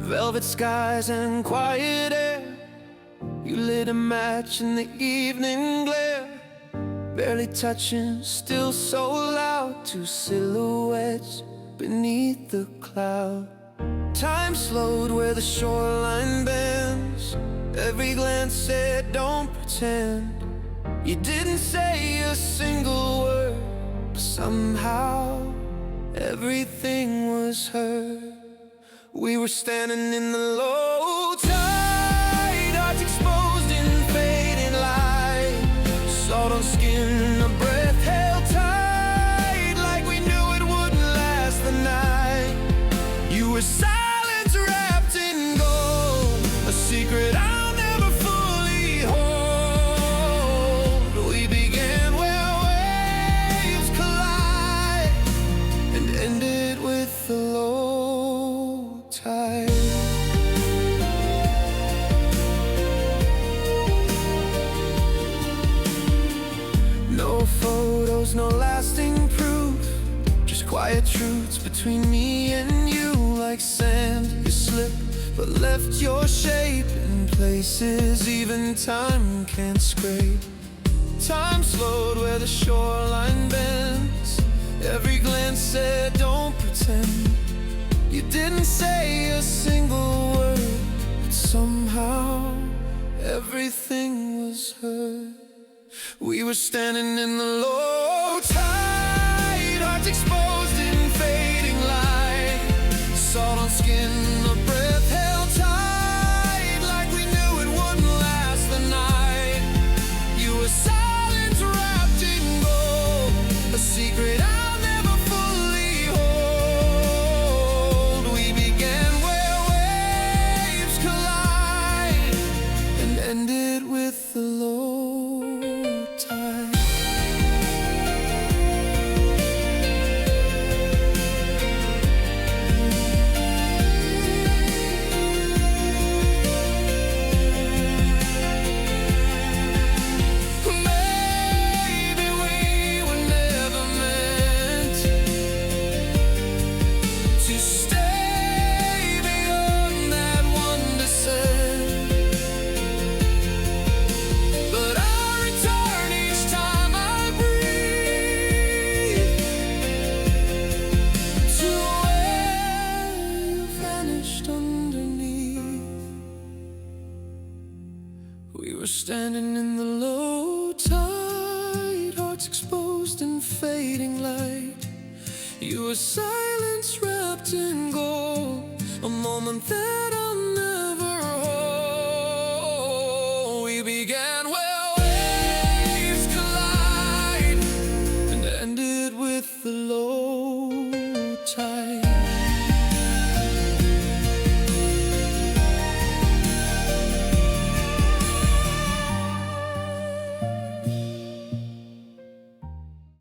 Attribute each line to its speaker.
Speaker 1: velvet skies and quiet air. You lit a match in the evening glare, barely touching, still so loud. Two silhouettes beneath the cloud. Time slowed where the shoreline bends. Every glance said, don't pretend. You didn't say a single word, but somehow everything was heard. We were standing in the low tide, hearts exposed in fading light. Salt on skin, a breath held tight, like we knew it wouldn't last the night. You were silence wrapped in gold, a secret I'll never fully hold. We began where waves collide and ended with the low tide. No photos, no lasting proof, just quiet truths between me and you. Like sand, you slipped but left your shape in places even time can't scrape. Time slowed where the shoreline bends. Every glance said, don't pretend. You didn't say a single word, but somehow everything was heard. We were standing in the low tide, hearts exposed in fading light. Salt on skin, a breath held tight, like we knew it wouldn't last the night. You were silence wrapped in gold, a secret I'll never fully hold. We began where waves collide and ended with the low tide. Maybe we were never meant to stay beyond that one descent, but I return each time I breathe to where you vanished underneath. We were standing in the low tide, hearts exposed in fading light. You were silence wrapped in gold, a moment that I'll never hold. We began